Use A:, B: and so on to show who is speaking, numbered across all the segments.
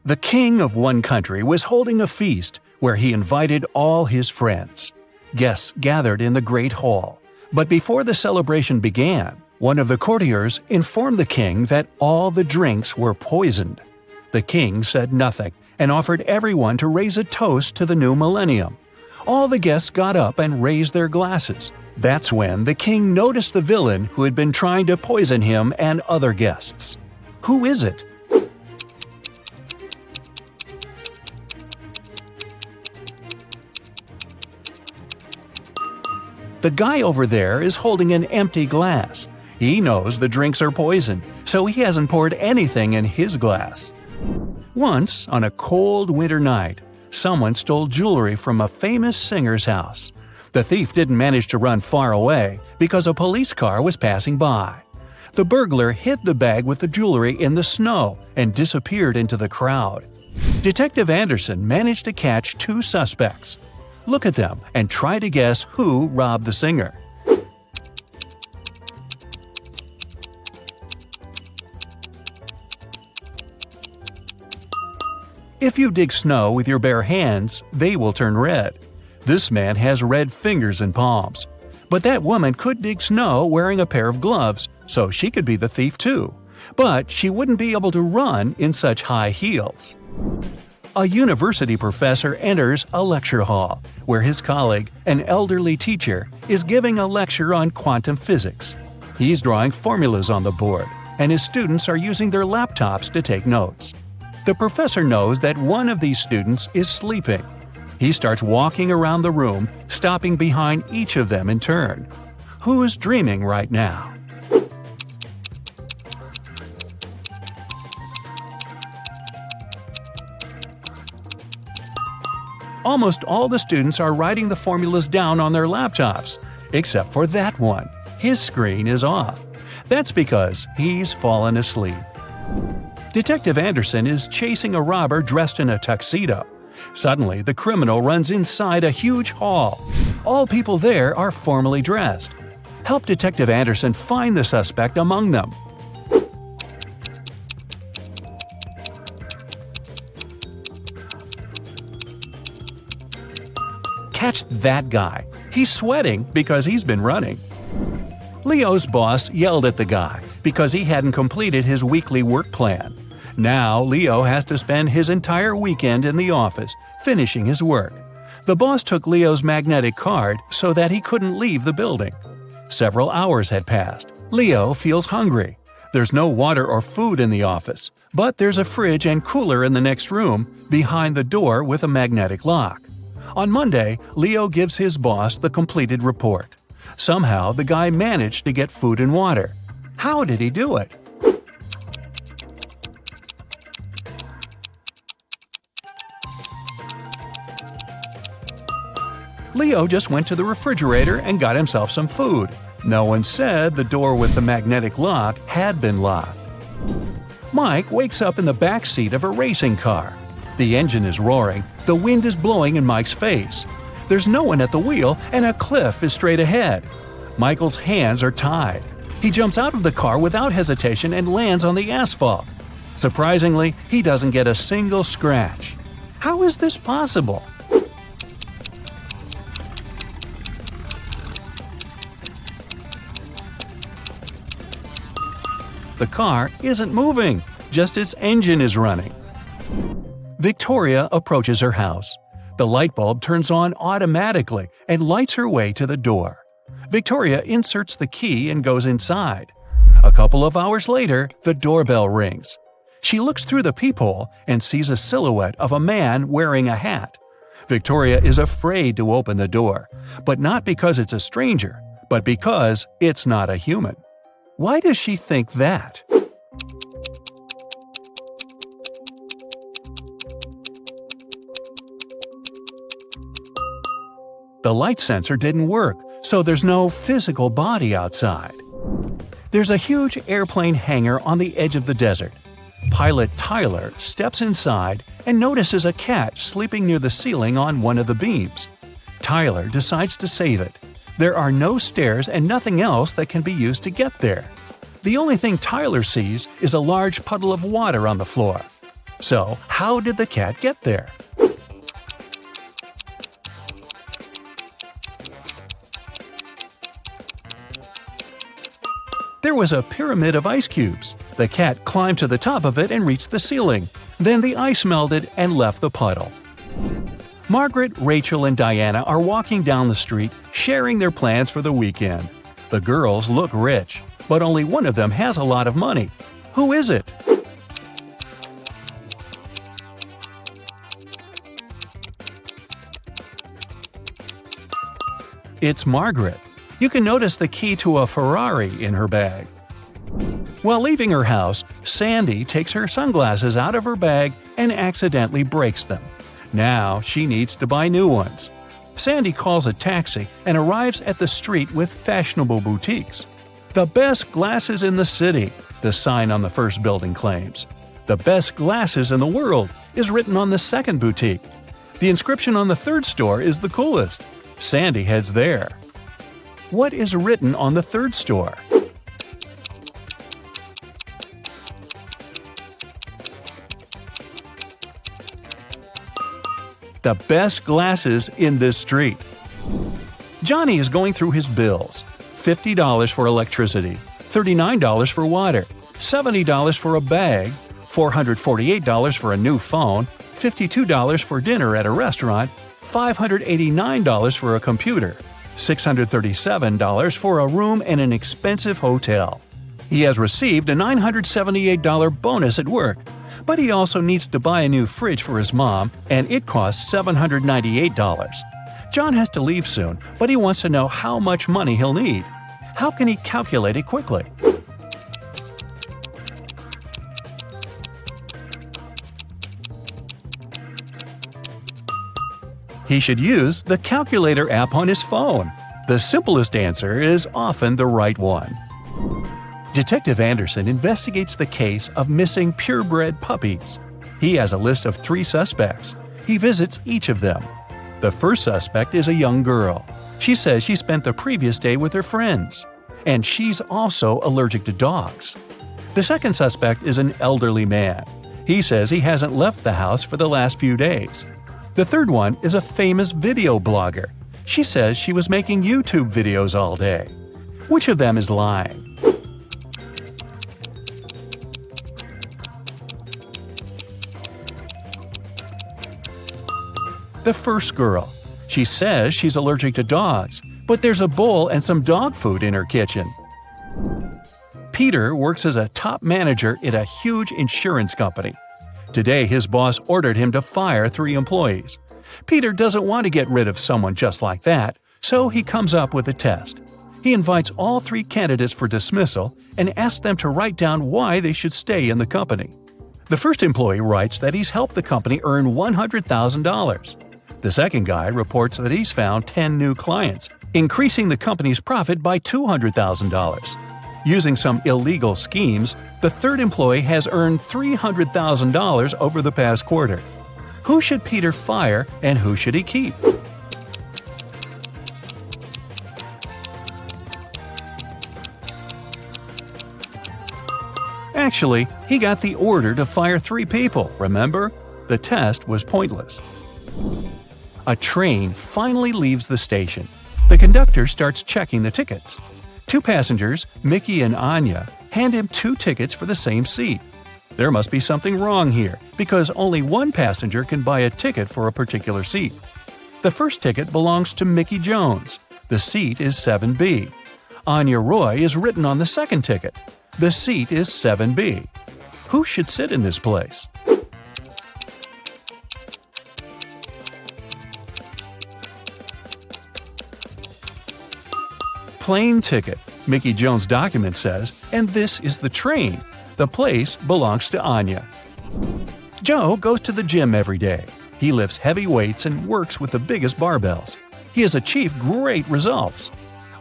A: The king of one country was holding a feast where he invited all his friends. Guests gathered in the great hall, but before the celebration began, one of the courtiers informed the king that all the drinks were poisoned. The king said nothing and offered everyone to raise a toast to the new millennium. All the guests got up and raised their glasses. That's when the king noticed the villain who had been trying to poison him and other guests. Who is it? The guy over there is holding an empty glass. He knows the drinks are poisoned, so he hasn't poured anything in his glass. Once, on a cold winter night, someone stole jewelry from a famous singer's house. The thief didn't manage to run far away because a police car was passing by. The burglar hid the bag with the jewelry in the snow and disappeared into the crowd. Detective Anderson managed to catch two suspects. Look at them and try to guess who robbed the singer. If you dig snow with your bare hands, they will turn red. This man has red fingers and palms. But that woman could dig snow wearing a pair of gloves, so she could be the thief too. But she wouldn't be able to run in such high heels. A university professor enters a lecture hall, where his colleague, an elderly teacher, is giving a lecture on quantum physics. He's drawing formulas on the board, and his students are using their laptops to take notes. The professor knows that one of these students is sleeping. He starts walking around the room, stopping behind each of them in turn. Who's dreaming right now? Almost all the students are writing the formulas down on their laptops, except for that one. His screen is off. That's because he's fallen asleep. Detective Anderson is chasing a robber dressed in a tuxedo. Suddenly, the criminal runs inside a huge hall. All people there are formally dressed. Help Detective Anderson find the suspect among them. Catch that guy. He's sweating because he's been running. Leo's boss yelled at the guy because he hadn't completed his weekly work plan. Now Leo has to spend his entire weekend in the office, finishing his work. The boss took Leo's magnetic card so that he couldn't leave the building. Several hours had passed. Leo feels hungry. There's no water or food in the office, but there's a fridge and cooler in the next room, behind the door with a magnetic lock. On Monday, Leo gives his boss the completed report. Somehow, the guy managed to get food and water. How did he do it? Leo just went to the refrigerator and got himself some food. No one said the door with the magnetic lock had been locked. Mike wakes up in the back seat of a racing car. The engine is roaring, the wind is blowing in Mike's face. There's no one at the wheel and a cliff is straight ahead. Michael's hands are tied. He jumps out of the car without hesitation and lands on the asphalt. Surprisingly, he doesn't get a single scratch. How is this possible? The car isn't moving, just its engine is running. Victoria approaches her house. The light bulb turns on automatically and lights her way to the door. Victoria inserts the key and goes inside. A couple of hours later, the doorbell rings. She looks through the peephole and sees a silhouette of a man wearing a hat. Victoria is afraid to open the door, but not because it's a stranger, but because it's not a human. Why does she think that? The light sensor didn't work, so there's no physical body outside. There's a huge airplane hangar on the edge of the desert. Pilot Tyler steps inside and notices a cat sleeping near the ceiling on one of the beams. Tyler decides to save it. There are no stairs and nothing else that can be used to get there. The only thing Tyler sees is a large puddle of water on the floor. So, how did the cat get there? There was a pyramid of ice cubes. The cat climbed to the top of it and reached the ceiling. Then the ice melted and left the puddle. Margaret, Rachel, and Diana are walking down the street, sharing their plans for the weekend. The girls look rich, but only one of them has a lot of money. Who is it? It's Margaret. You can notice the key to a Ferrari in her bag. While leaving her house, Sandy takes her sunglasses out of her bag and accidentally breaks them. Now she needs to buy new ones. Sandy calls a taxi and arrives at the street with fashionable boutiques. "The best glasses in the city," the sign on the first building claims. "The best glasses in the world" is written on the second boutique. The inscription on the third store is the coolest. Sandy heads there. What is written on the third store? The best glasses in this street. Johnny is going through his bills. $50 for electricity, $39 for water, $70 for a bag, $448 for a new phone, $52 for dinner at a restaurant, $589 for a computer, $637 for a room in an expensive hotel. He has received a $978 bonus at work, but he also needs to buy a new fridge for his mom, and it costs $798. John has to leave soon, but he wants to know how much money he'll need. How can he calculate it quickly? He should use the calculator app on his phone. The simplest answer is often the right one. Detective Anderson investigates the case of missing purebred puppies. He has a list of 3 suspects. He visits each of them. The first suspect is a young girl. She says she spent the previous day with her friends. And she's also allergic to dogs. The second suspect is an elderly man. He says he hasn't left the house for the last few days. The third one is a famous video blogger. She says she was making YouTube videos all day. Which of them is lying? The first girl. She says she's allergic to dogs, but there's a bowl and some dog food in her kitchen. Peter works as a top manager at a huge insurance company. Today, his boss ordered him to fire 3 employees. Peter doesn't want to get rid of someone just like that, so he comes up with a test. He invites all 3 candidates for dismissal and asks them to write down why they should stay in the company. The first employee writes that he's helped the company earn $100,000. The second guy reports that he's found 10 new clients, increasing the company's profit by $200,000. Using some illegal schemes, the third employee has earned $300,000 over the past quarter. Who should Peter fire and who should he keep? Actually, he got the order to fire 3 people, remember? The test was pointless. A train finally leaves the station. The conductor starts checking the tickets. 2 passengers, Mickey and Anya, hand him 2 tickets for the same seat. There must be something wrong here, because only one passenger can buy a ticket for a particular seat. The first ticket belongs to Mickey Jones. The seat is 7B. Anya Roy is written on the second ticket. The seat is 7B. Who should sit in this place? Plane ticket, Mickey Jones' document says, and this is the train. The place belongs to Anya. Joe goes to the gym every day. He lifts heavy weights and works with the biggest barbells. He has achieved great results.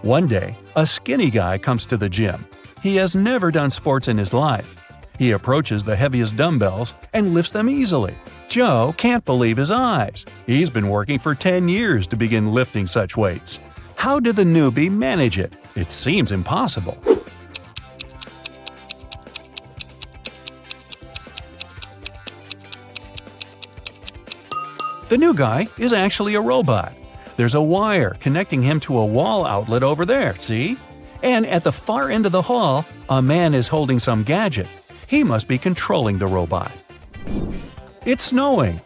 A: One day, a skinny guy comes to the gym. He has never done sports in his life. He approaches the heaviest dumbbells and lifts them easily. Joe can't believe his eyes. He's been working for 10 years to begin lifting such weights. How did the newbie manage it? It seems impossible. The new guy is actually a robot. There's a wire connecting him to a wall outlet over there, see? And at the far end of the hall, a man is holding some gadget. He must be controlling the robot. It's snowing.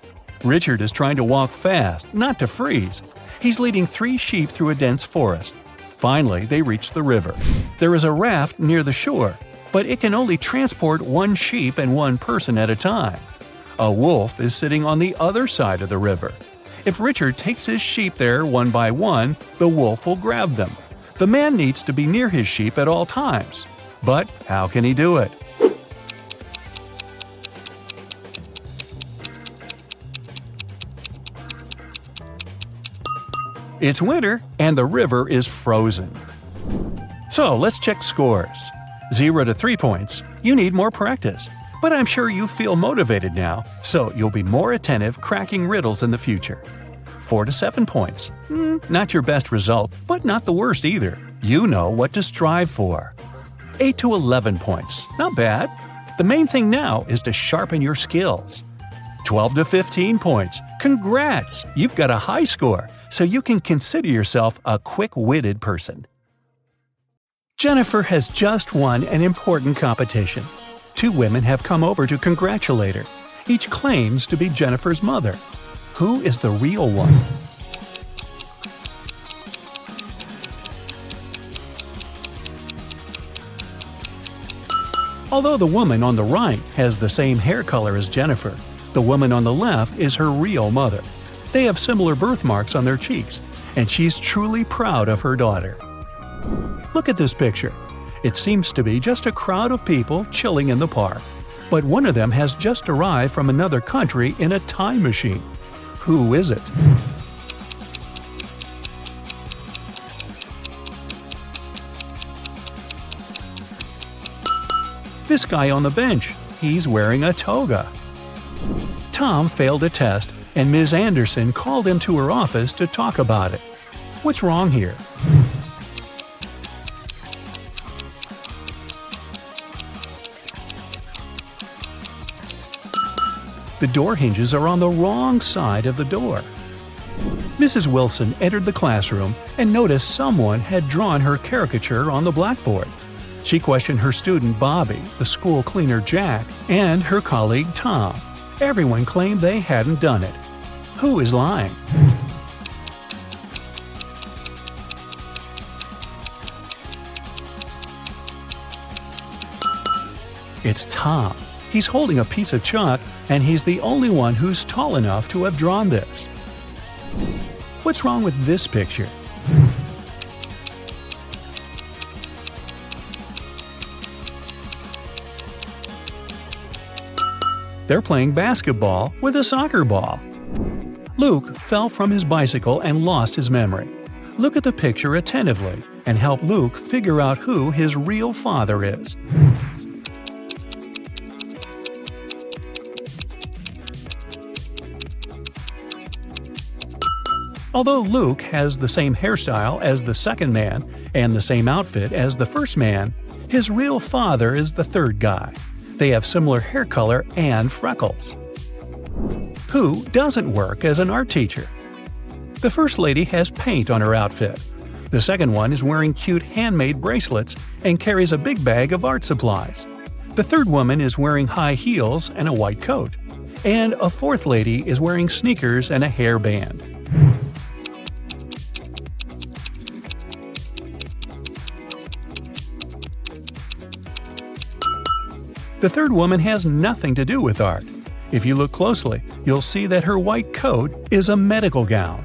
A: Richard is trying to walk fast, not to freeze. He's leading 3 sheep through a dense forest. Finally, they reach the river. There is a raft near the shore, but it can only transport 1 sheep and 1 person at a time. A wolf is sitting on the other side of the river. If Richard takes his sheep there one by one, the wolf will grab them. The man needs to be near his sheep at all times. But how can he do it? It's winter, and the river is frozen. So let's check scores. 0 to 3 points. You need more practice. But I'm sure you feel motivated now, so you'll be more attentive cracking riddles in the future. 4 to 7 points. Not your best result, but not the worst either. You know what to strive for. 8 to 11 points. Not bad. The main thing now is to sharpen your skills. 12 to 15 points. Congrats! You've got a high score, so you can consider yourself a quick-witted person. Jennifer has just won an important competition. 2 women have come over to congratulate her. Each claims to be Jennifer's mother. Who is the real one? Although the woman on the right has the same hair color as Jennifer, the woman on the left is her real mother. They have similar birthmarks on their cheeks, and she's truly proud of her daughter. Look at this picture. It seems to be just a crowd of people chilling in the park. But one of them has just arrived from another country in a time machine. Who is it? This guy on the bench. He's wearing a toga. Tom failed a test, and Ms. Anderson called him to her office to talk about it. What's wrong here? The door hinges are on the wrong side of the door. Mrs. Wilson entered the classroom and noticed someone had drawn her caricature on the blackboard. She questioned her student Bobby, the school cleaner Jack, and her colleague Tom. Everyone claimed they hadn't done it. Who is lying? It's Tom. He's holding a piece of chalk, and he's the only one who's tall enough to have drawn this. What's wrong with this picture? They're playing basketball with a soccer ball. Luke fell from his bicycle and lost his memory. Look at the picture attentively and help Luke figure out who his real father is. Although Luke has the same hairstyle as the second man and the same outfit as the first man, his real father is the third guy. They have similar hair color and freckles. Who doesn't work as an art teacher? The first lady has paint on her outfit. The second one is wearing cute handmade bracelets and carries a big bag of art supplies. The third woman is wearing high heels and a white coat. And a fourth lady is wearing sneakers and a hairband. The third woman has nothing to do with art. If you look closely, you'll see that her white coat is a medical gown.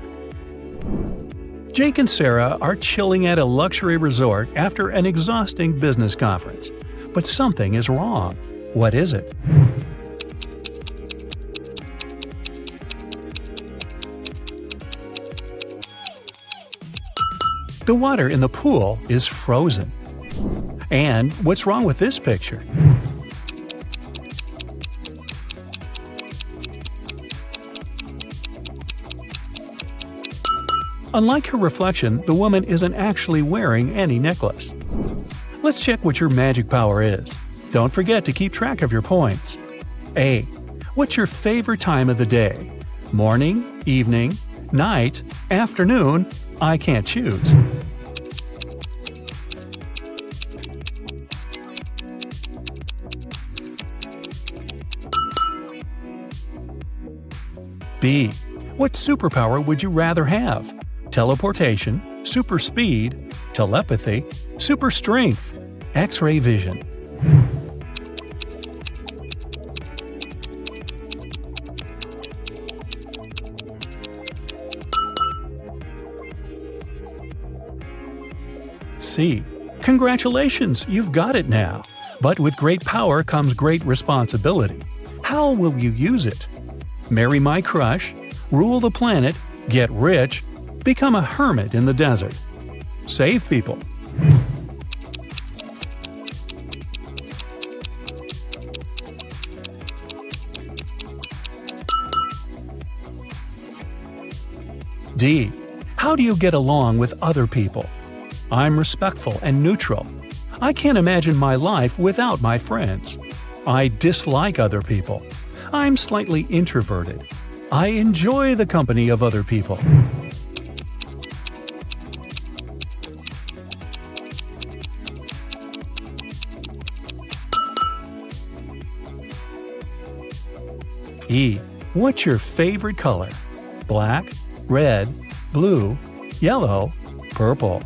A: Jake and Sarah are chilling at a luxury resort after an exhausting business conference. But something is wrong. What is it? The water in the pool is frozen. And what's wrong with this picture? Unlike her reflection, the woman isn't actually wearing any necklace. Let's check what your magic power is. Don't forget to keep track of your points. A. What's your favorite time of the day? Morning, evening, night, afternoon, I can't choose. B. What superpower would you rather have? Teleportation, super speed, telepathy, super strength, X-ray vision. C. Congratulations, you've got it now. But with great power comes great responsibility. How will you use it? Marry my crush, rule the planet, get rich, become a hermit in the desert. Save people. D. How do you get along with other people? I'm respectful and neutral. I can't imagine my life without my friends. I dislike other people. I'm slightly introverted. I enjoy the company of other people. E. What's your favorite color? Black, red, blue, yellow, purple.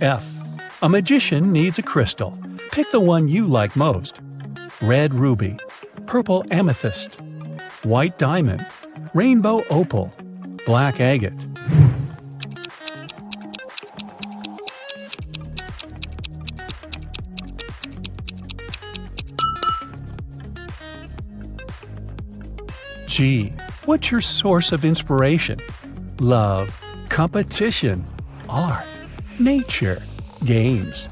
A: F. A magician needs a crystal. Pick the one you like most. Red ruby, purple amethyst, white diamond, rainbow opal, black agate. G. What's your source of inspiration? Love, competition, art, nature, games.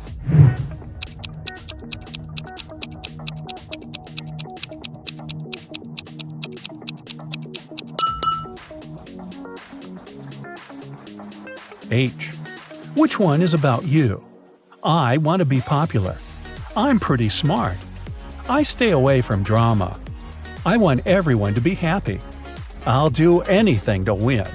A: H. Which one is about you? I want to be popular. I'm pretty smart. I stay away from drama. I want everyone to be happy. I'll do anything to win.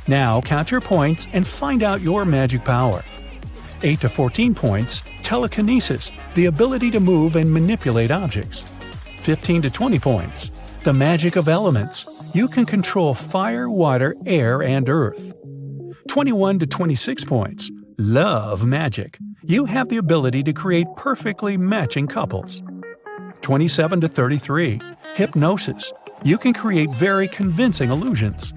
A: Now count your points and find out your magic power. 8 to 14 points, telekinesis, the ability to move and manipulate objects. 15 to 20 points, the magic of elements. You can control fire, water, air, and earth. 21 to 26 points, love magic. You have the ability to create perfectly matching couples. 27 to 33, hypnosis. You can create very convincing illusions.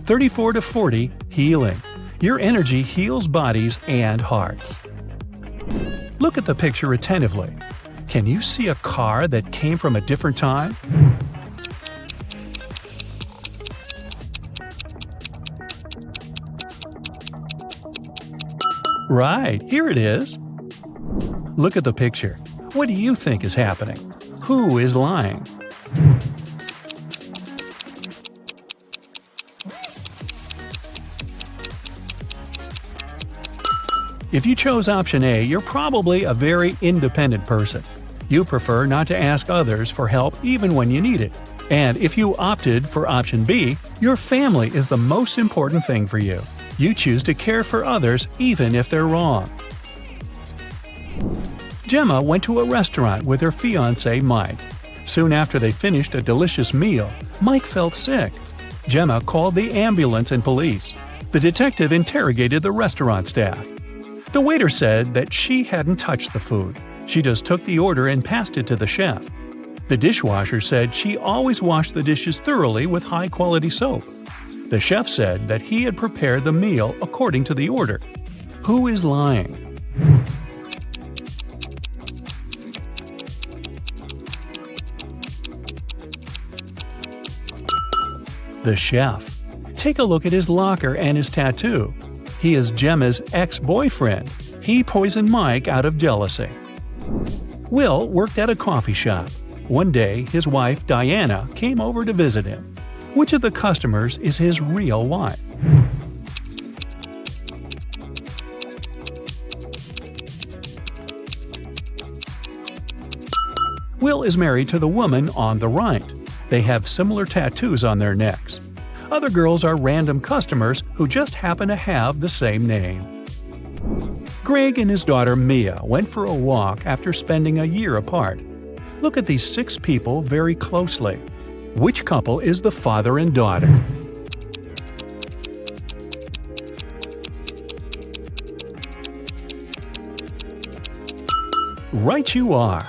A: 34 to 40, healing. Your energy heals bodies and hearts. Look at the picture attentively. Can you see a car that came from a different time? Right, here it is. Look at the picture. What do you think is happening? Who is lying? If you chose option A, you're probably a very independent person. You prefer not to ask others for help even when you need it. And if you opted for option B, your family is the most important thing for you. You choose to care for others even if they're wrong. Gemma went to a restaurant with her fiancé Mike. Soon after they finished a delicious meal, Mike felt sick. Gemma called the ambulance and police. The detective interrogated the restaurant staff. The waiter said that she hadn't touched the food. She just took the order and passed it to the chef. The dishwasher said she always washed the dishes thoroughly with high-quality soap. The chef said that he had prepared the meal according to the order. Who is lying? The chef. Take a look at his locker and his tattoo. He is Gemma's ex-boyfriend. He poisoned Mike out of jealousy. Will worked at a coffee shop. One day, his wife, Diana, came over to visit him. Which of the customers is his real wife? Will is married to the woman on the right. They have similar tattoos on their necks. Other girls are random customers who just happen to have the same name. Greg and his daughter Mia went for a walk after spending a year apart. Look at these 6 people very closely. Which couple is the father and daughter? Right you are!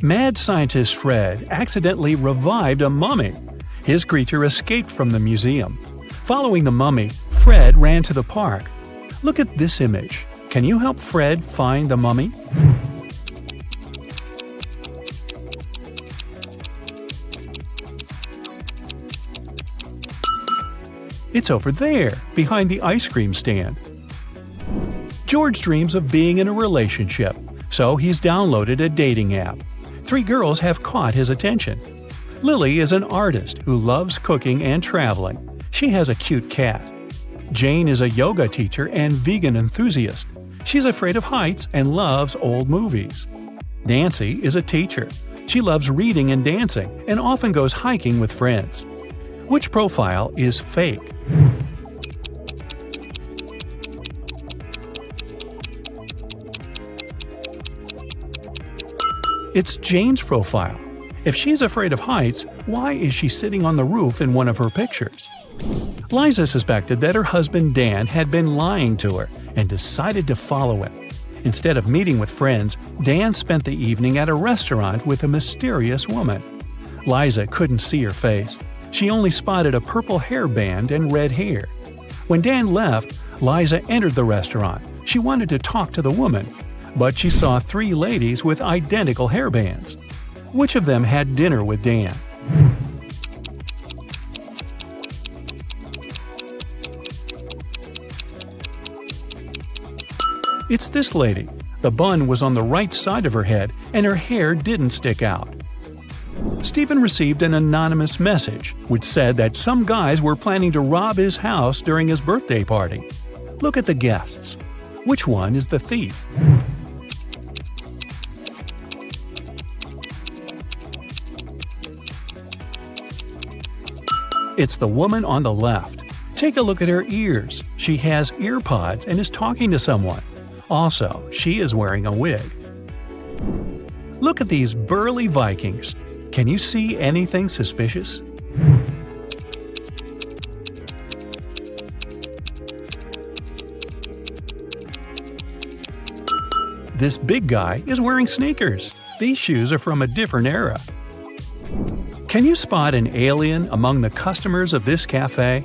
A: Mad scientist Fred accidentally revived a mummy. His creature escaped from the museum. Following the mummy, Fred ran to the park. Look at this image. Can you help Fred find the mummy? It's over there, behind the ice cream stand. George dreams of being in a relationship, so he's downloaded a dating app. 3 girls have caught his attention. Lily is an artist who loves cooking and traveling. She has a cute cat. Jane is a yoga teacher and vegan enthusiast. She's afraid of heights and loves old movies. Nancy is a teacher. She loves reading and dancing and often goes hiking with friends. Which profile is fake? It's Jane's profile. If she's afraid of heights, why is she sitting on the roof in one of her pictures? Liza suspected that her husband Dan had been lying to her and decided to follow him. Instead of meeting with friends, Dan spent the evening at a restaurant with a mysterious woman. Liza couldn't see her face. She only spotted a purple hairband and red hair. When Dan left, Liza entered the restaurant. She wanted to talk to the woman, but she saw 3 ladies with identical hairbands. Which of them had dinner with Dan? It's this lady. The bun was on the right side of her head and her hair didn't stick out. Stephen received an anonymous message which said that some guys were planning to rob his house during his birthday party. Look at the guests. Which one is the thief? It's the woman on the left. Take a look at her ears. She has ear pods and is talking to someone. Also, she is wearing a wig. Look at these burly Vikings. Can you see anything suspicious? This big guy is wearing sneakers. These shoes are from a different era. Can you spot an alien among the customers of this cafe?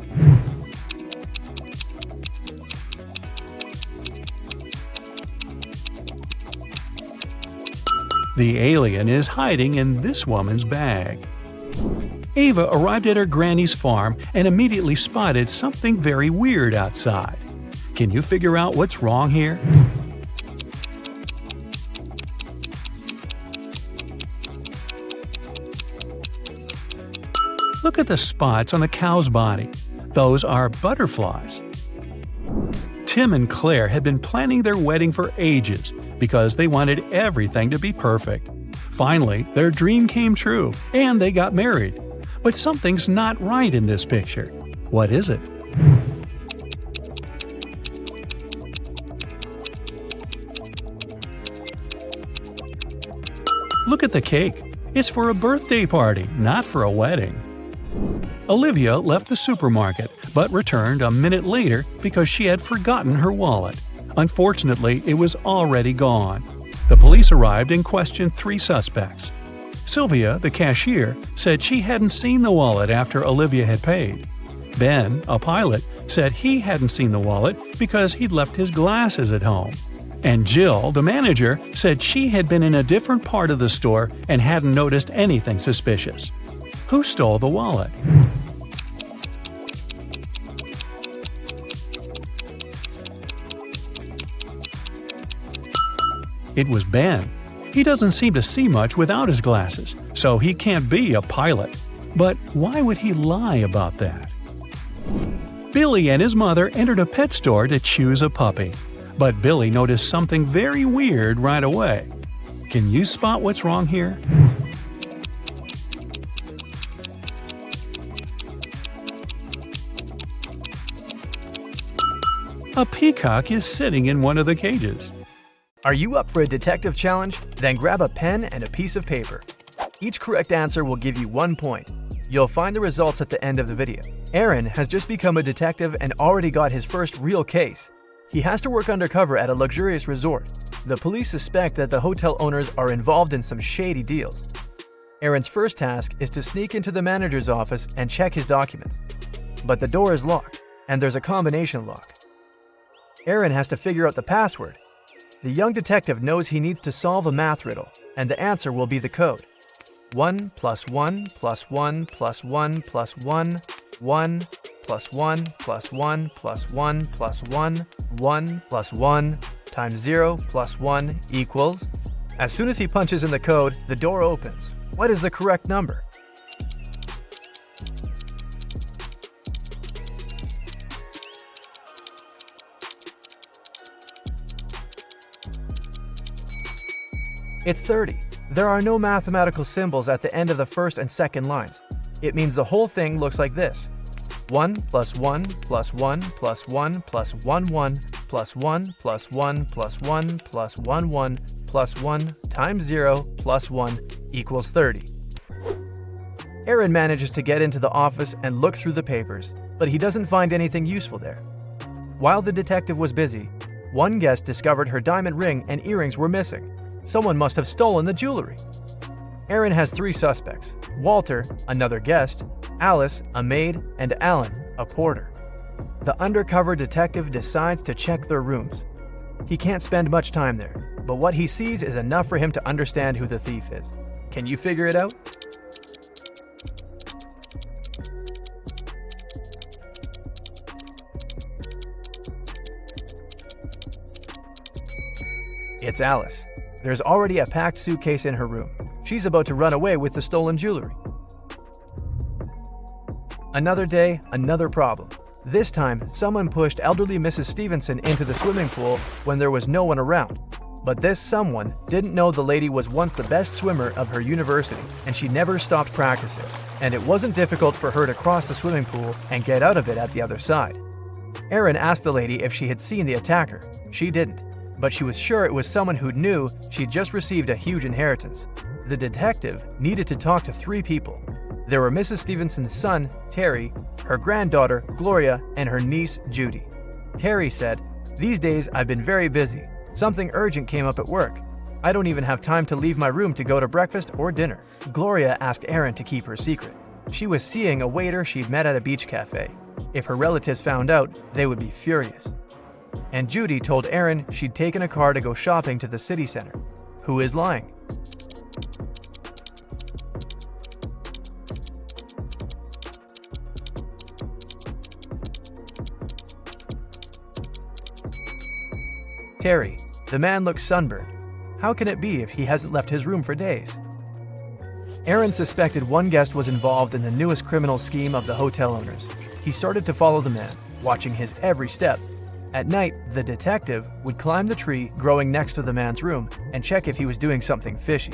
A: The alien is hiding in this woman's bag. Ava arrived at her granny's farm and immediately spotted something very weird outside. Can you figure out what's wrong here? Look at the spots on the cow's body. Those are butterflies. Tim and Claire had been planning their wedding for ages because they wanted everything to be perfect. Finally, their dream came true and they got married. But something's not right in this picture. What is it? Look at the cake. It's for a birthday party, not for a wedding. Olivia left the supermarket, but returned a minute later because she had forgotten her wallet. Unfortunately, it was already gone. The police arrived and questioned 3 suspects. Sylvia, the cashier, said she hadn't seen the wallet after Olivia had paid. Ben, a pilot, said he hadn't seen the wallet because he'd left his glasses at home. And Jill, the manager, said she had been in a different part of the store and hadn't noticed anything suspicious. Who stole the wallet? It was Ben. He doesn't seem to see much without his glasses, so he can't be a pilot. But why would he lie about that? Billy and his mother entered a pet store to choose a puppy. But Billy noticed something very weird right away. Can you spot what's wrong here? A peacock is sitting in one of the cages.
B: Are you up for a detective challenge? Then grab a pen and a piece of paper. Each correct answer will give you 1 point. You'll find the results at the end of the video. Aaron has just become a detective and already got his first real case. He has to work undercover at a luxurious resort. The police suspect that the hotel owners are involved in some shady deals. Aaron's first task is to sneak into the manager's office and check his documents. But the door is locked, and there's a combination lock. Aaron has to figure out the password. The young detective knows he needs to solve a math riddle, and the answer will be the code. 1 + 1 + 1 + 1 + 1, 1 + 1 + 1 + 1 + 1, 1 + 1 times 0 + 1 equals… As soon as he punches in the code, the door opens. What is the correct number? It's 30. There are no mathematical symbols at the end of the first and second lines. It means the whole thing looks like this. 1 + 1 + 1 + 1 + 1 1 + 1 + 1 + 1 + 1 1 + 1 times 0 + 1 equals 30. Aaron manages to get into the office and look through the papers, but he doesn't find anything useful there. While the detective was busy, one guest discovered her diamond ring and earrings were missing. Someone must have stolen the jewelry. Aaron has 3 suspects: Walter, another guest, Alice, a maid, and Alan, a porter. The undercover detective decides to check their rooms. He can't spend much time there, but what he sees is enough for him to understand who the thief is. Can you figure it out? It's Alice. There's already a packed suitcase in her room. She's about to run away with the stolen jewelry. Another day, another problem. This time, someone pushed elderly Mrs. Stevenson into the swimming pool when there was no one around. But this someone didn't know the lady was once the best swimmer of her university, and she never stopped practicing. And it wasn't difficult for her to cross the swimming pool and get out of it at the other side. Aaron asked the lady if she had seen the attacker. She didn't, but she was sure it was someone who knew she'd just received a huge inheritance. The detective needed to talk to 3 people. There were Mrs. Stevenson's son, Terry, her granddaughter, Gloria, and her niece, Judy. Terry said, "These days I've been very busy. Something urgent came up at work. I don't even have time to leave my room to go to breakfast or dinner." Gloria asked Aaron to keep her secret. She was seeing a waiter she'd met at a beach cafe. If her relatives found out, they would be furious. And Judy told Aaron she'd taken a car to go shopping to the city center. Who is lying? Terry. The man looks sunburned. How can it be if he hasn't left his room for days? Aaron suspected one guest was involved in the newest criminal scheme of the hotel owners. He started to follow the man, watching his every step. At night, the detective would climb the tree growing next to the man's room and check if he was doing something fishy.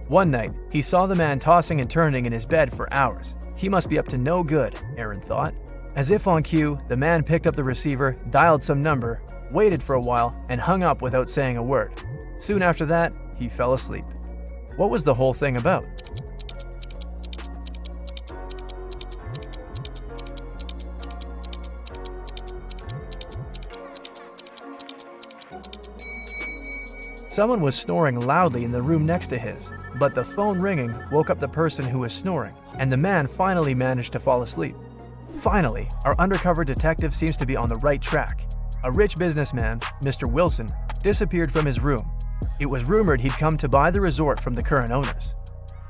B: One night, he saw the man tossing and turning in his bed for hours. He must be up to no good, Aaron thought. As if on cue, the man picked up the receiver, dialed some number, waited for a while, and hung up without saying a word. Soon after that, he fell asleep. What was the whole thing about? Someone was snoring loudly in the room next to his, but the phone ringing woke up the person who was snoring, and the man finally managed to fall asleep. Finally, our undercover detective seems to be on the right track. A rich businessman, Mr. Wilson, disappeared from his room. It was rumored he'd come to buy the resort from the current owners.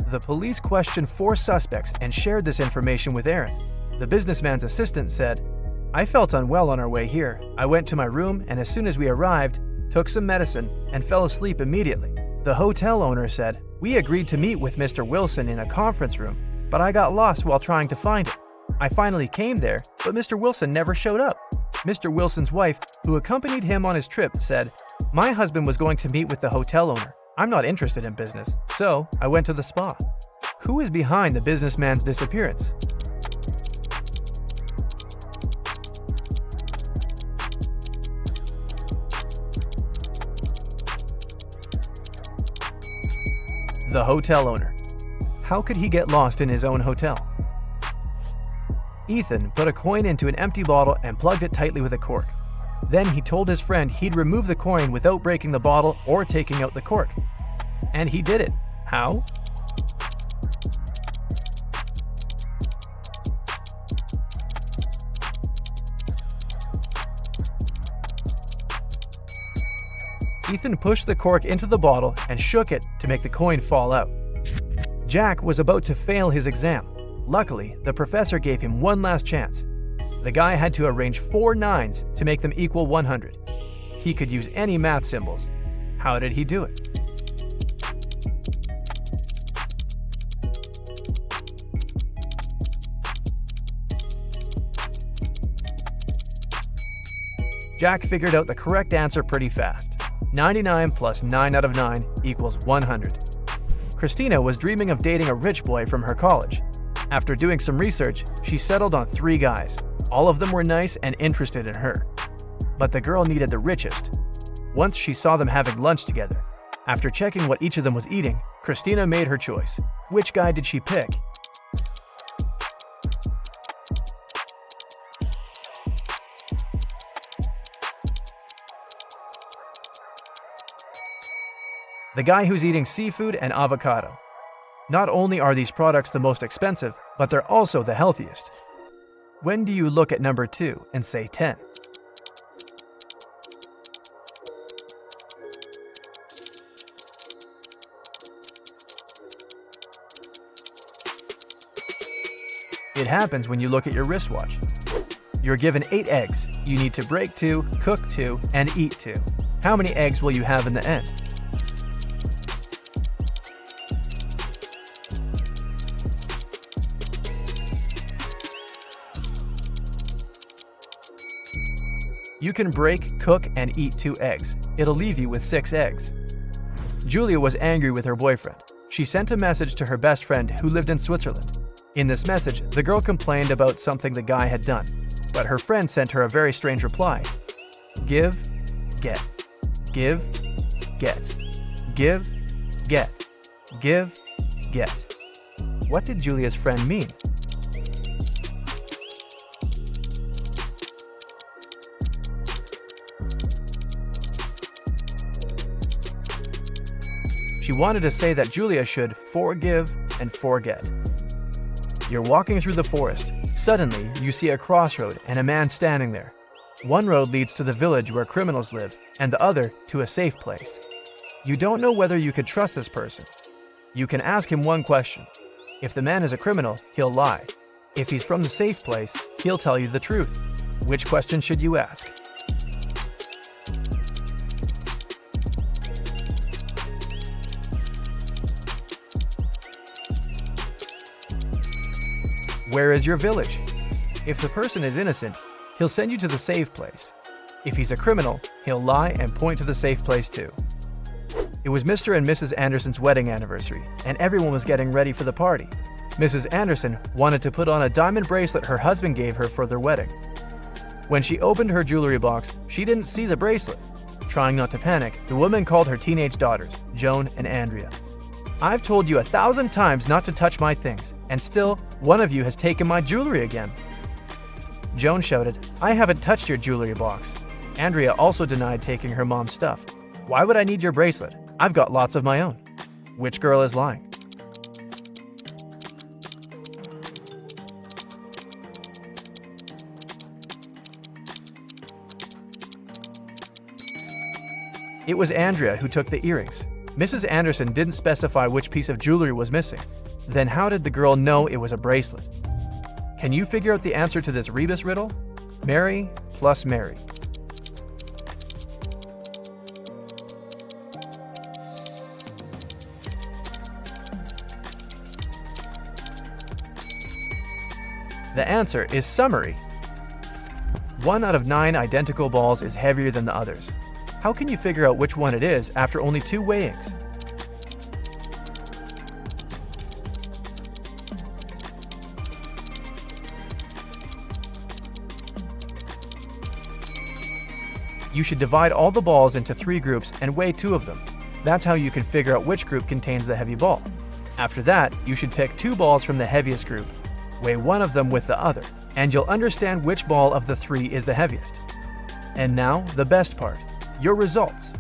B: The police questioned 4 suspects and shared this information with Aaron. The businessman's assistant said, "I felt unwell on our way here. I went to my room, and as soon as we arrived, took some medicine, and fell asleep immediately. The hotel owner said, "We agreed to meet with Mr. Wilson in a conference room, but I got lost while trying to find him. I finally came there, but Mr. Wilson never showed up." Mr. Wilson's wife, who accompanied him on his trip, said, "My husband was going to meet with the hotel owner. I'm not interested in business, so I went to the spa." Who is behind the businessman's disappearance? The hotel owner. How could he get lost in his own hotel? Ethan put a coin into an empty bottle and plugged it tightly with a cork. Then he told his friend he'd remove the coin without breaking the bottle or taking out the cork. And he did it. How? Ethan pushed the cork into the bottle and shook it to make the coin fall out. Jack was about to fail his exam. Luckily, the professor gave him one last chance. The guy had to arrange 4 nines to make them equal 100. He could use any math symbols. How did he do it? Jack figured out the correct answer pretty fast. 99 plus 9 out of 9 equals 100. Christina was dreaming of dating a rich boy from her college. After doing some research, she settled on 3 guys. All of them were nice and interested in her. But the girl needed the richest. Once she saw them having lunch together. After checking what each of them was eating, Christina made her choice. Which guy did she pick? The guy who's eating seafood and avocado. Not only are these products the most expensive, but they're also the healthiest. When do you look at number 2 and say 10? It happens when you look at your wristwatch. You're given 8 eggs. You need to break 2, cook 2, and eat 2. How many eggs will you have in the end? You can break, cook, and eat 2 eggs. It'll leave you with 6 eggs. Julia was angry with her boyfriend. She sent a message to her best friend who lived in Switzerland. In this message, the girl complained about something the guy had done, but her friend sent her a very strange reply. Give, get. Give, get. Give, get. Give, get. What did Julia's friend mean? She wanted to say that Julia should forgive and forget. You're walking through the forest. Suddenly, you see a crossroad and a man standing there. One road leads to the village where criminals live, and the other to a safe place. You don't know whether you could trust this person. You can ask him one question. If the man is a criminal, he'll lie. If he's from the safe place, he'll tell you the truth. Which question should you ask? Where is your village? If the person is innocent, he'll send you to the safe place. If he's a criminal, he'll lie and point to the safe place too. It was Mr. and Mrs. Anderson's wedding anniversary, and everyone was getting ready for the party. Mrs. Anderson wanted to put on a diamond bracelet her husband gave her for their wedding. When she opened her jewelry box, she didn't see the bracelet. Trying not to panic, the woman called her teenage daughters, Joan and Andrea. "I've told you 1,000 times not to touch my things, and still, one of you has taken my jewelry again." Joan shouted, "I haven't touched your jewelry box." Andrea also denied taking her mom's stuff. "Why would I need your bracelet? I've got lots of my own." Which girl is lying? It was Andrea who took the earrings. Mrs. Anderson didn't specify which piece of jewelry was missing. Then how did the girl know it was a bracelet? Can you figure out the answer to this rebus riddle? Mary plus Mary. The answer is summary. 1 out of 9 identical balls is heavier than the others. How can you figure out which one it is after only 2 weighings? You should divide all the balls into 3 groups and weigh 2 of them. That's how you can figure out which group contains the heavy ball. After that, you should pick 2 balls from the heaviest group, weigh one of them with the other, and you'll understand which ball of the 3 is the heaviest. And now, the best part, your results.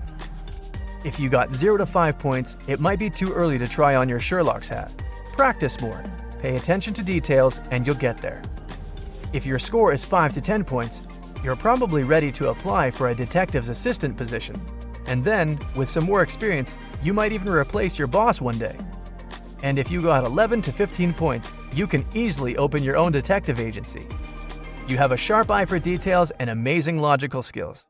B: If you got 0 to 5 points, it might be too early to try on your Sherlock's hat. Practice more, pay attention to details, and you'll get there. If your score is 5 to 10 points, you're probably ready to apply for a detective's assistant position. And then, with some more experience, you might even replace your boss one day. And if you got 11 to 15 points, you can easily open your own detective agency. You have a sharp eye for details and amazing logical skills.